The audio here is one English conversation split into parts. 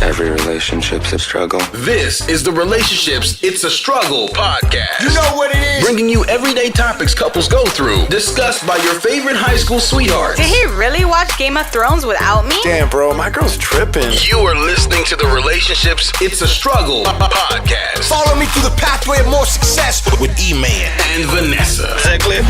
Every relationship's a struggle. This is the Relationships It's a Struggle podcast. You know what it is? Bringing you everyday topics couples go through, discussed by your favorite high school sweethearts. Did he really watch Game of Thrones without me? Damn, bro, my girl's tripping. You are listening to the Relationships It's a Struggle podcast. Follow me through the pathway of more success with E-Man and Vanessa. Is that clear?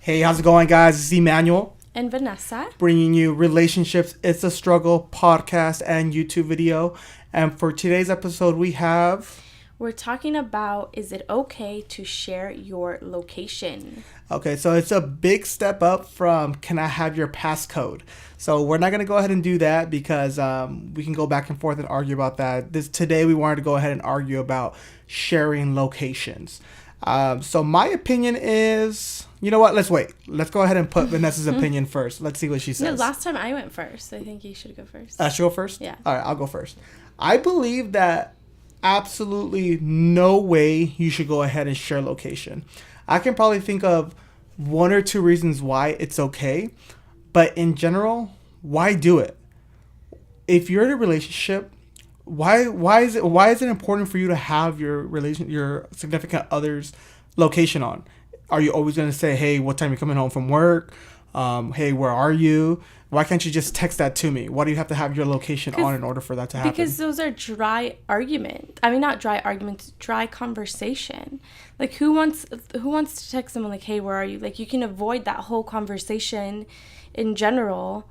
Hey, how's it going, guys? It's Emmanuel and Vanessa, bringing you Relationships It's a Struggle podcast and YouTube video. And for today's episode, we're talking about, is it okay to share your location? Okay, so it's a big step up from can I have your passcode? So we're not going to go ahead and do that because we can go back and forth and argue about that. Today we wanted to go ahead and argue about sharing locations. So my opinion is, you know what? Let's wait. Let's go ahead and put Vanessa's opinion first. Let's see what she says. No, last time I went first. I think you should go first. I should go first? Yeah. All right, I'll go first. I believe that absolutely no way you should go ahead and share location. I can probably think of one or two reasons why it's okay, but in general, why do it? If you're in a relationship, why is it important for you to have your significant other's location on? Are you always going to say, hey, what time are you coming home from work? Hey, where are you? Why can't you just text that to me? Why do you have to have your location on in order for that to happen? Because those are dry arguments. I mean, not dry arguments, dry conversation. Like, who wants to text someone like, hey, where are you? Like, you can avoid that whole conversation in general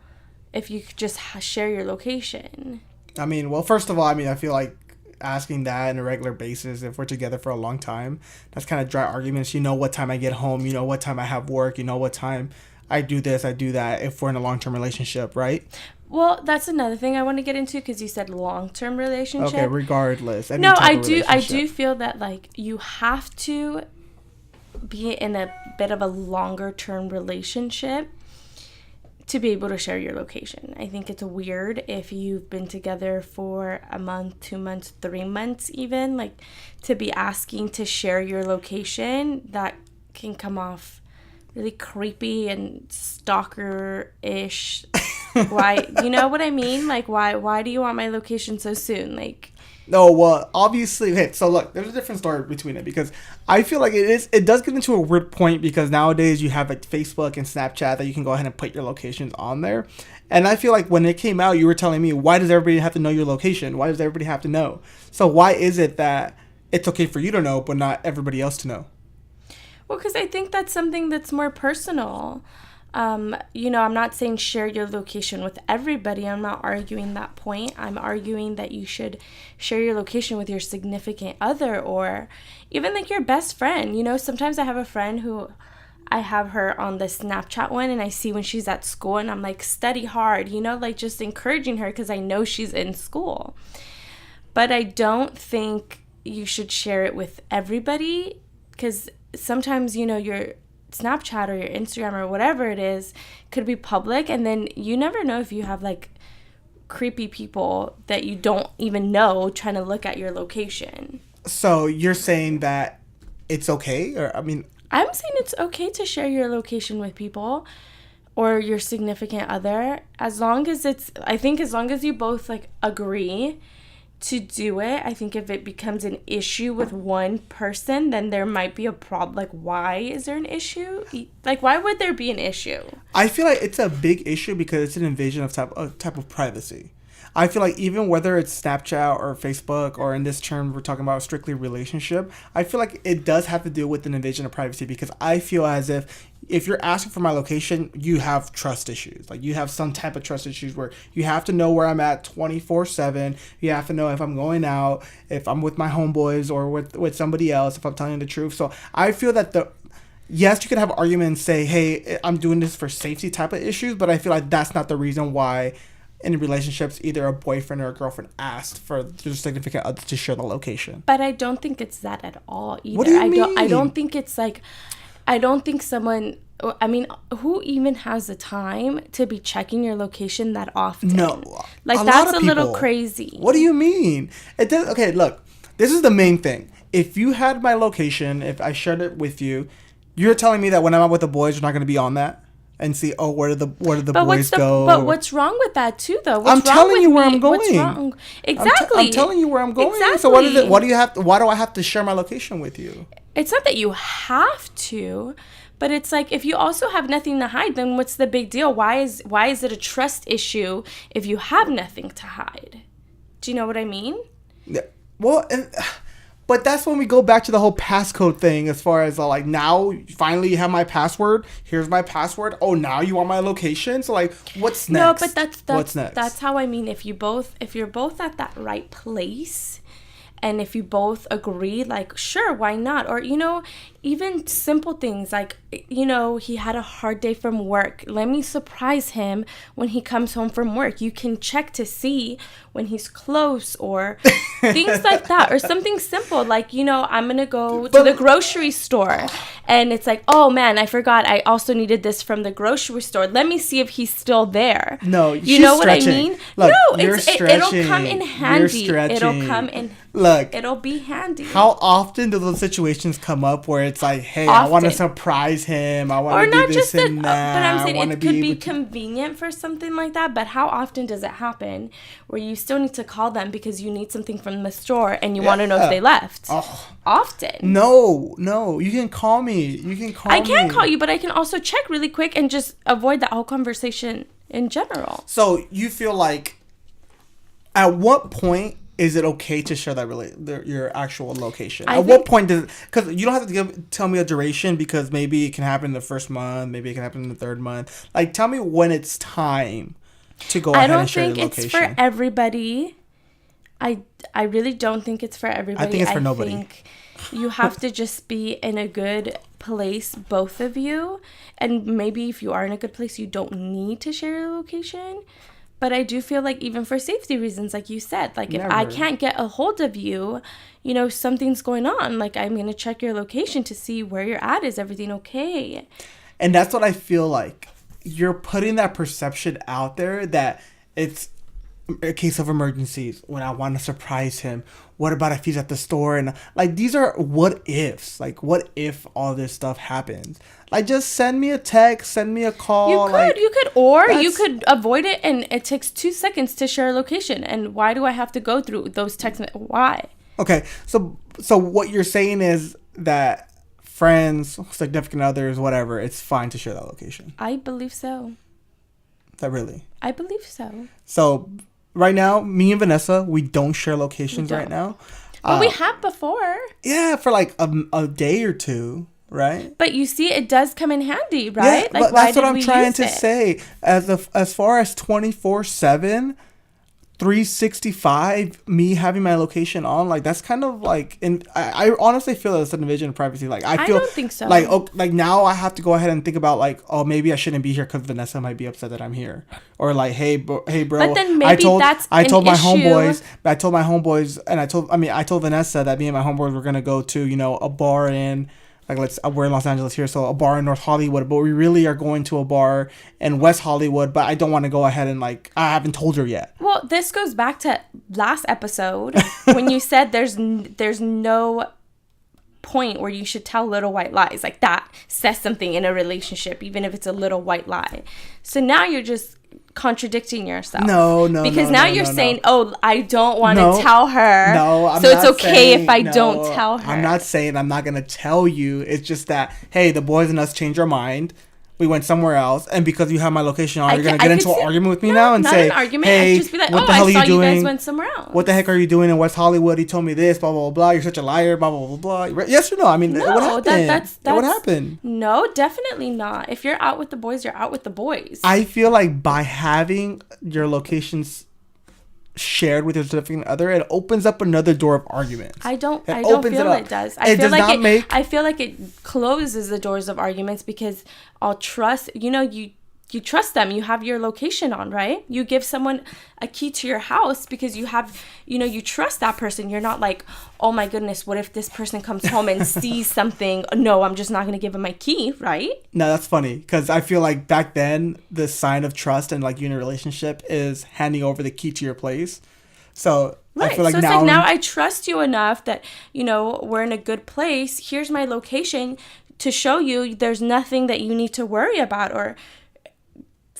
if you could just share your location. I mean, well, first of all, I feel like asking that on a regular basis, if we're together for a long time, that's kind of dry arguments. You know what time I get home, you know what time I have work, you know what time I do this, I do that, if we're in a long-term relationship, right? Well, that's another thing I want to get into because you said long-term relationship. Okay, regardless. No, I do feel that, like, you have to be in a bit of a longer-term relationship to be able to share your location. I think it's weird if you've been together for a month, 2 months, 3 months even, like, to be asking to share your location. That can come off really creepy and stalker-ish. Why, you know what I mean? Like, why do you want my location so soon? Like, no, well, obviously, okay, so look, there's a different story between it because I feel like it does get into a weird point because nowadays you have like Facebook and Snapchat that you can go ahead and put your locations on there. And I feel like when it came out, you were telling me, why does everybody have to know your location? Why does everybody have to know? So why is it that it's okay for you to know, but not everybody else to know? Well, because I think that's something that's more personal. You know, I'm not saying share your location with everybody. I'm not arguing that point. I'm arguing that you should share your location with your significant other or even like your best friend. You know, sometimes I have a friend who I have her on the Snapchat one and I see when she's at school and I'm like, study hard, you know, like just encouraging her because I know she's in school. But I don't think you should share it with everybody because sometimes, you know, your Snapchat or your Instagram or whatever it is could be public, and then you never know if you have like creepy people that you don't even know trying to look at your location. So you're saying that it's okay? Or I'm saying it's okay to share your location with people or your significant other as long as you both like agree to do it. I think if it becomes an issue with one person, then there might be a problem. Like, why is there an issue? Like, why would there be an issue? I feel like it's a big issue because it's an invasion of type of privacy. I feel like even whether it's Snapchat or Facebook or in this term we're talking about strictly relationship, I feel like it does have to do with an invasion of privacy because I feel as if you're asking for my location, you have trust issues. Like you have some type of trust issues where you have to know where I'm at 24/7. You have to know if I'm going out, if I'm with my homeboys or with somebody else, if I'm telling the truth. So I feel that yes, you could have an argument and say, hey, I'm doing this for safety type of issues, but I feel like that's not the reason why in relationships either a boyfriend or a girlfriend asked for their significant other to share the location. But I don't think it's that at all either. What do you mean? I don't think it's like, I don't think someone, I mean, who even has the time to be checking your location that often? No. Like, that's a little crazy. What do you mean? It does. Okay, look, this is the main thing. If you had my location, if I shared it with you, you're telling me that when I'm out with the boys, you're not going to be on that? and see, oh, where did the But boys go? But what's wrong with that too, though? What's I'm wrong telling with you where me? I'm going. What's wrong? Exactly. I'm telling you where I'm going. Exactly. So what is it? Why do I have to share my location with you? It's not that you have to, but it's like if you also have nothing to hide, then what's the big deal? Why is it a trust issue if you have nothing to hide? Do you know what I mean? Yeah. Well, but that's when we go back to the whole passcode thing. As far as like, now finally you have my password. Here's my password. Oh, now you want my location. So like, what's next? No, but that's what's next. That's how I mean. If you're both at that right place, and if you both agree, like, sure, why not? Or, even simple things like, he had a hard day from work. Let me surprise him when he comes home from work. You can check to see when he's close or things like that. Or something simple like, I'm going to go to the grocery store. And it's like, oh, man, I forgot. I also needed this from the grocery store. Let me see if he's still there. No, you know what stretching. I mean? Look, No, you're it'll come in stretching. handy. You're It'll stretching. come in. Look, It'll be handy. how often do those situations come up where it's like, hey, I want to Often. surprise him. I Or want to do not this just that, and but that. I'm saying I wanna it could be able to- convenient for something like that. But how often does it happen where you still need to call them because you need something from the store and you want to know if they left? Oh. Often. No, you can call me. You can call me. I can call you, but I can also check really quick and just avoid that whole conversation in general. So you feel like, at what point is it okay to share your actual location? At what point does, because you don't have to tell me a duration, because maybe it can happen in the first month, maybe it can happen in the third month. Like, tell me when it's time to go ahead and share your location. I don't think it's for everybody. I really don't think it's for everybody. I think it's for nobody. I think you have to just be in a good place, both of you. And maybe if you are in a good place, you don't need to share your location. But I do feel like even for safety reasons, like you said, like if I can't get a hold of you, something's going on. Like, I'm going to check your location to see where you're at. Is everything okay? And that's what I feel like. You're putting that perception out there that it's a case of emergencies, when I want to surprise him. What about if he's at the store? And like, these are what ifs. Like, what if all this stuff happens? Like, just send me a text, send me a call. You could avoid it, and it takes 2 seconds to share a location. And why do I have to go through those texts? Why? Okay, so what you're saying is that friends, significant others, whatever, it's fine to share that location. I believe so. Is that really? I believe so. So right now, me and Vanessa, we don't share locations right now. But we have before. Yeah, for like a day or two, right? But you see, it does come in handy, right? Yeah, but that's what I'm trying to say. As far as 24/7, 365, me having my location on, like, that's kind of like, and I honestly feel that's an invasion of privacy. Like, I feel don't think so. Like, like now I have to go ahead and think about like, oh, maybe I shouldn't be here because Vanessa might be upset that I'm here, or like, hey bro. But then maybe that's I told an my issue. homeboys, and I told Vanessa that me and my homeboys were gonna go to a bar in. Like, we're in Los Angeles here, so a bar in North Hollywood, but we really are going to a bar in West Hollywood, but I don't want to go ahead and, like, I haven't told her yet. Well, this goes back to last episode when you said there's no point where you should tell little white lies. Like, that says something in a relationship, even if it's a little white lie. So now you're just contradicting yourself. No. Because now you're saying, no. oh, I don't want to tell her. No, I'm so not it's okay saying, if I don't tell her. I'm not saying I'm not going to tell you. It's just that, hey, the boys and us changed our mind. We went somewhere else, and because you have my location on, you're gonna get into an argument with me now and not say, an argument. "Hey, I'd just be like, what oh, the hell I are saw you doing? You guys went somewhere else. What the heck are you doing in West Hollywood? He told me this, blah blah blah blah. You're such a liar, blah blah blah blah." Yes or no? I mean, what happened? That's what happened? No, definitely not. If you're out with the boys, you're out with the boys. I feel like by having your locations shared with your significant other, it opens up another door of arguments. I don't feel it does. I feel like it closes the doors of arguments because I'll trust, you trust them. You have your location on, right? You give someone a key to your house because you have, you trust that person. You're not like, oh my goodness, what if this person comes home and sees something? No, I'm just not going to give him my key, right? No, that's funny because I feel like back then the sign of trust and like you in a relationship is handing over the key to your place. So right. I feel like so it's like now I trust you enough that, we're in a good place. Here's my location to show you there's nothing that you need to worry about or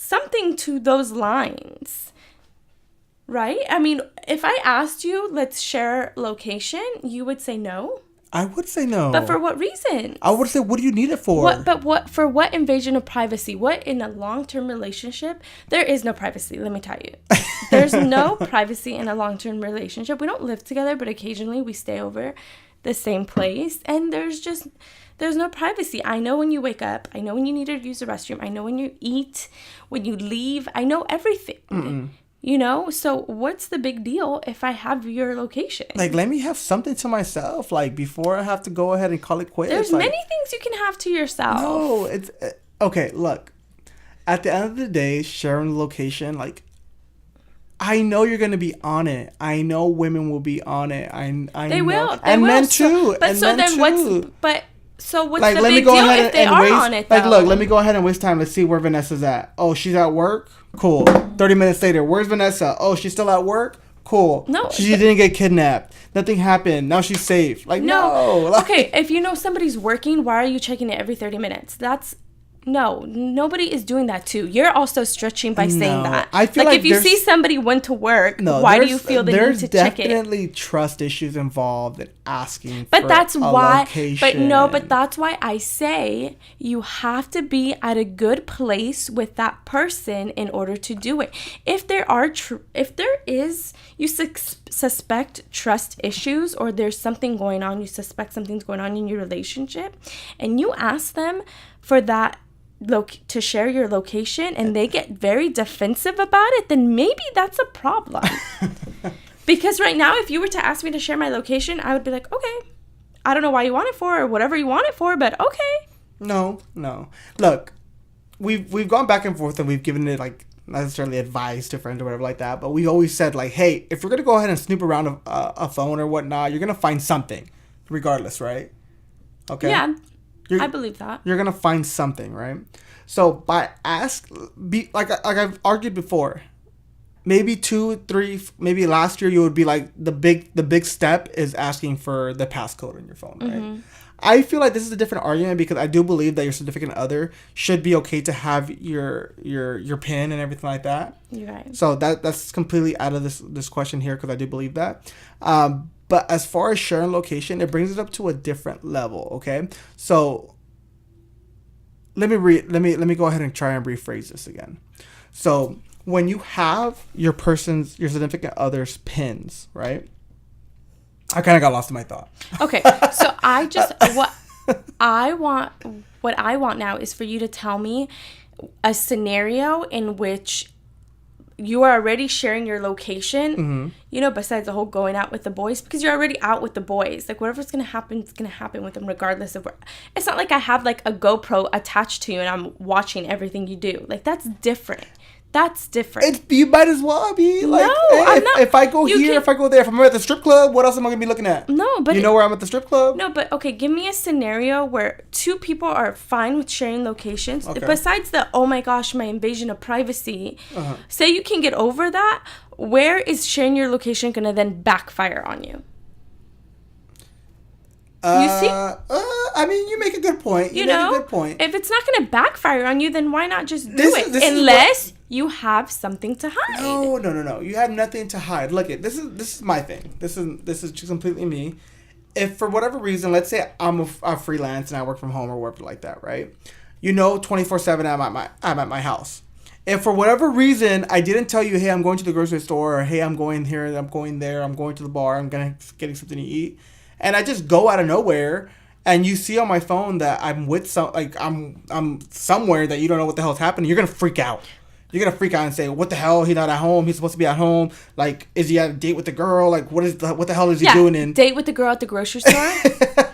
something to those lines. Right? I mean, if I asked you, let's share location, you would say no. I would say no. But for what reason? I would say, what do you need it for? For what invasion of privacy? What in a long-term relationship? There is no privacy, let me tell you. There's no privacy in a long-term relationship. We don't live together, but occasionally we stay over the same place, and there's no privacy. I know when you wake up. I know when you need to use the restroom. I know when you eat, when you leave. I know everything. You know, so what's the big deal if I have your location? Like, let me have something to myself, like, before I have to go ahead and call it quits. There's like, many things you can have to yourself. No, it's okay. Look, at the end of the day, sharing the location, like, I know you're gonna be on it. I know women will be on it. I They know. will. And will. men too. But and so men then too. what's Like, the let me big go deal ahead if they and are waste. on it though? Like, look, let me go ahead and waste time. Let's see where Vanessa's at. Oh, she's at work. Cool. 30 minutes later, where's Vanessa? Oh, she's still at work. Cool. No, she didn't get kidnapped. Nothing happened. Now she's safe. Like, no. Like, Okay, if you know somebody's working, why are you checking it every 30 minutes? Nobody is doing that too. You're also stretching by saying that. I feel like if you see somebody went to work, why do you feel the need to check it? There's definitely trust issues involved in asking But for that's a why. location. But that's why I say you have to be at a good place with that person in order to do it. If there is you suspect trust issues, or there's something going on, you suspect something's going on in your relationship, and you ask them for that to share your location, and they get very defensive about it, then maybe that's a problem. Because right now, if you were to ask me to share my location, I would be like, okay, I don't know why you want it for, or whatever you want it for, but okay. No. Look, we've gone back and forth, and we've given it, like, not necessarily advice to friends or whatever like that, but we always said, like, hey, if you're gonna go ahead and snoop around a phone or whatnot, you're gonna find something, regardless, right? Okay. Yeah. I believe that. You're gonna find something, right? So like I've argued before, maybe 2, 3, maybe last year you would be like the big step is asking for the passcode on your phone, right? I feel like this is a different argument because I do believe that your significant other should be okay to have your PIN and everything like that. You're right. So that's completely out of this question here because I do believe that. But as far as sharing location, it brings it up to a different level. Okay, so let me go ahead and try and rephrase this again. So when you have your significant other's pins, right? I kind of got lost in my thought. Okay, so what I want now is for you to tell me a scenario in which you are already sharing your location, you know, besides the whole going out with the boys, because you're already out with the boys. Like, whatever's going to happen, it's going to happen with them regardless of where. It's not like I have, like, a GoPro attached to you and I'm watching everything you do. Like, that's different. That's different. You might as well be like, no, hey, I'm not. If I go here, if I go there, if I'm at the strip club, what else am I gonna be looking at? No, but you know where I'm at the strip club. No, but okay, give me a scenario where two people are fine with sharing locations. Okay. Besides the oh my gosh, my invasion of privacy. Say you can get over that. Where is sharing your location gonna then backfire on you? You see? I mean, you make a good point. You make a good point. If it's not going to backfire on you, then why not just do This it? is Unless you have something to hide. No. You have nothing to hide. Look, this is my thing. This is just completely me. If for whatever reason, let's say I'm a freelance and I work from home or whatever like that, right? 24/7 I'm at my house. If for whatever reason I didn't tell you, hey, I'm going to the grocery store, or hey, I'm going here, I'm going there, I'm going to the bar, I'm getting something to eat, and I just go out of nowhere, and you see on my phone that I'm with I'm somewhere that you don't know what the hell's happening, you're gonna freak out. You're gonna freak out and say, "What the hell? He's not at home. He's supposed to be at home. Like, is he at a date with the girl? Like, what the hell is he doing in date with the girl at the grocery store?"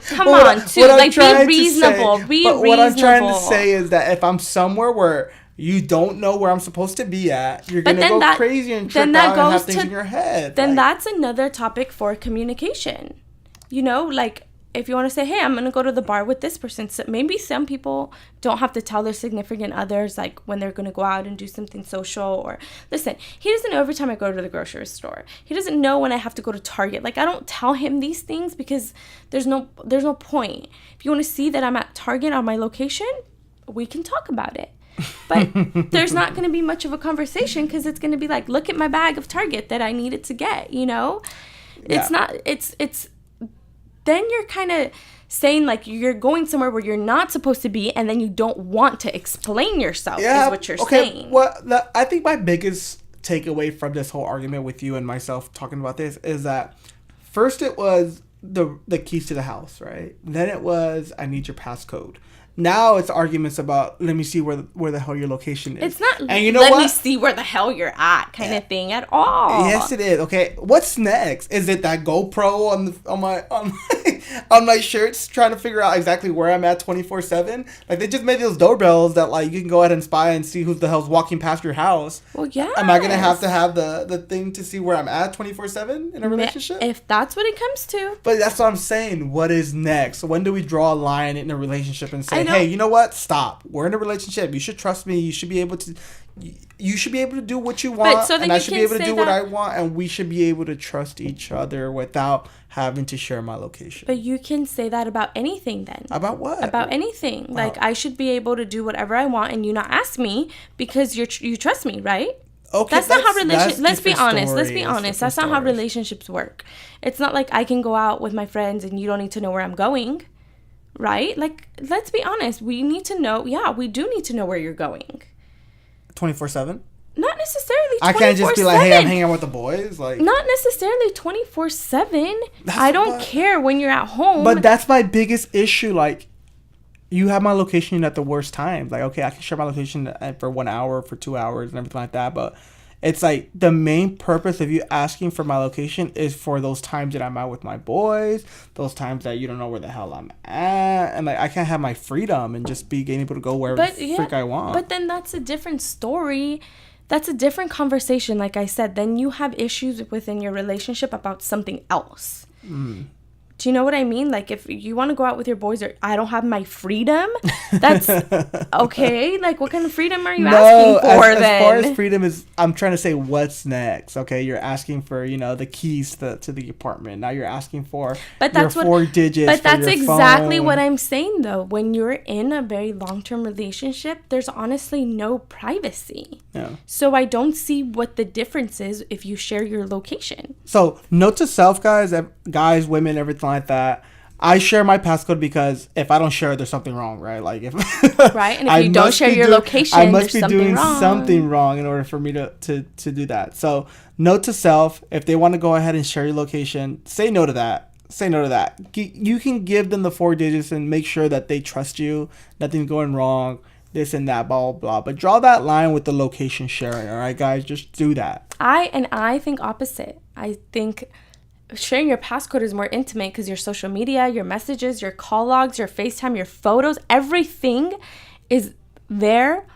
Come on, too. Like, be reasonable. What I'm trying to say is that if I'm somewhere where you don't know where I'm supposed to be at, you're gonna go crazy and trip out and have things in your head. Then that's another topic for communication. Like, if you want to say, hey, I'm going to go to the bar with this person. So maybe some people don't have to tell their significant others, like, when they're going to go out and do something social. Or, listen, he doesn't know every time I go to the grocery store. He doesn't know when I have to go to Target. Like, I don't tell him these things because there's no point. If you want to see that I'm at Target on my location, we can talk about it. But there's not going to be much of a conversation because it's going to be like, look at my bag of Target that I needed to get, you know? It's not, it's, then you're kind of saying like you're going somewhere where you're not supposed to be, and then you don't want to explain yourself is what you're saying. Well, I think my biggest takeaway from this whole argument with you and myself talking about this is that first it was the keys to the house, right? Then it was, I need your passcode. Now it's arguments about, let me see where the hell your location is. It's not, and you know let what? me see where the hell you're at kind of thing at all. Yes, it is. Okay, what's next? Is it that GoPro on my shirts, trying to figure out exactly where I'm at 24/7? Like, they just made those doorbells that like you can go ahead and spy and see who the hell's walking past your house. Well, yeah. Am I gonna have the thing to see where I'm at 24/7 in a relationship? If that's what it comes to. But that's what I'm saying. What is next? When do we draw a line in a relationship and say, I know. hey, you know what? Stop. We're in a relationship. You should trust me. You should be able to. You should be able to do what you want, so then and I you should be can able to say do what that- I want, and we should be able to trust each other without having to share my location. But you can say that about anything then. About what? About anything. Like, I should be able to do whatever I want and you not ask me because you trust me, right? Okay, That's not how relationships. Let's be different honest. Let's be stories, honest. different That's not how stories. relationships work. It's not like I can go out with my friends and you don't need to know where I'm going, right? Like, let's be honest. We need to know. Yeah, we do need to know where you're going. 24/7. Not necessarily 24/7. I can't just be like, hey, I'm hanging out with the boys. Like, Not necessarily 24/7. That's I don't what- care when you're at home. but that's my biggest issue. Like, you have my location at the worst times. Like, okay, I can share my location for 1 hour, for 2 hours, and everything like that. But it's like the main purpose of you asking for my location is for those times that I'm out with my boys, those times that you don't know where the hell I'm at, and like I can't have my freedom and just be able to go wherever the frick I want. But then that's a different story. That's a different conversation. Like I said, then you have issues within your relationship about something else. Do you know what I mean? Like, if you want to go out with your boys, or I don't have my freedom, that's okay. Like, what kind of freedom are you asking for then? As far as freedom is, I'm trying to say what's next. Okay, you're asking for the keys to the apartment. Now you're asking for But your 4 digits. But for that's your exactly phone. what I'm saying, though. When you're in a very long-term relationship, there's honestly no privacy. Yeah. So I don't see what the difference is if you share your location. So, note to self, guys, women, everything like that. I share my passcode because if I don't share it, there's something wrong, right? Like, if Right, and if I you don't must share be your location, I must there's be something doing wrong. something wrong in order for me to do that. So, note to self: if they want to go ahead and share your location, say no to that. Say no to that. You can give them the 4 digits and make sure that they trust you. Nothing's going wrong. This and that, blah, blah, blah. But draw that line with the location sharing, all right, guys? Just do that. I think opposite. I think sharing your passcode is more intimate because your social media, your messages, your call logs, your FaceTime, your photos, everything is there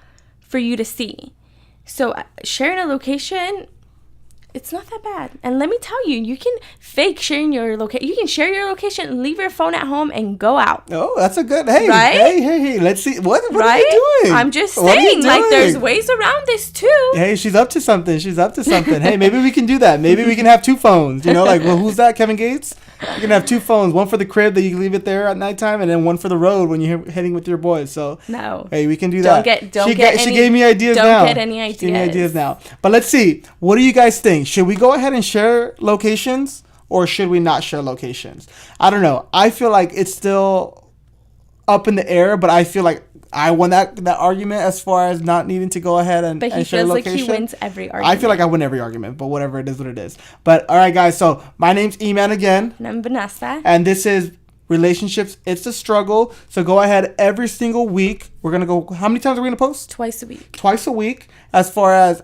for you to see. So sharing a location, it's not that bad. And let me tell you, you can fake sharing your location. You can share your location, leave your phone at home, and go out. Oh, that's a good. Hey, Right? hey. Let's see. What Right? are you doing? I'm just What are you saying, like, doing? there's ways around this too. Hey, she's up to something. Hey, maybe we can do that. Maybe we can have 2 phones. Like, well, who's that? Kevin Gates? You can have 2 phones. One for the crib that you can leave it there at nighttime, and then one for the road when you're heading with your boys. So No. hey, we can do Don't that. get She any- gave me ideas don't now. get any She gave me ideas. ideas now. But let's see. What do you guys think? Should we go ahead and share locations, or should we not share locations? I don't know. I feel like it's still up in the air, but I feel like I won that argument as far as not needing to go ahead and But he and share feels like he location. wins every argument. I feel like I win every argument, but whatever, it is what it is. But all right, guys. So my name's E-Man again, And I'm Vanessa. and this is Relationships. It's a struggle. So go ahead every single week. We're gonna go. How many times are we gonna post? Twice a week. Twice a week. As far as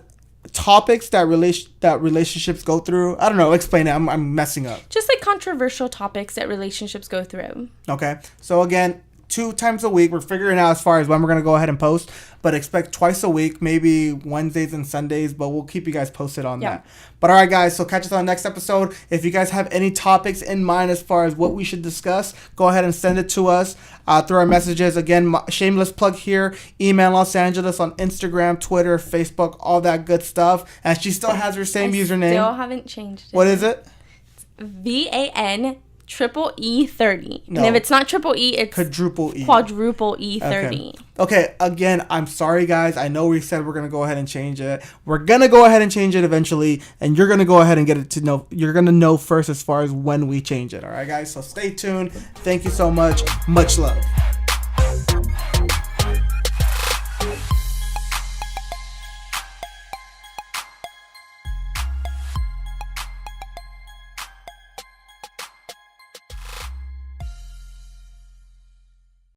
topics that relationships go through. I don't know. Explain it. I'm messing up. Just like controversial topics that relationships go through. Okay. So again, 2 times a week. We're figuring out as far as when we're gonna go ahead and post, but expect twice a week, maybe Wednesdays and Sundays. But we'll keep you guys posted on that. But all right, guys. So catch us on the next episode. If you guys have any topics in mind as far as what we should discuss, go ahead and send it to us through our messages. Again, shameless plug here. E-Man Los Angeles on Instagram, Twitter, Facebook, all that good stuff. And she still has her same username. Still haven't changed it. What is it? VAN triple E30. No. And if it's not triple E, it's Quadruple E. quadruple E30. Okay, again, I'm sorry, guys. I know we said we're going to go ahead and change it. We're going to go ahead and change it eventually, and you're going to go ahead and get it to know. You're going to know first as far as when we change it. All right, guys? So stay tuned. Thank you so much. Much love.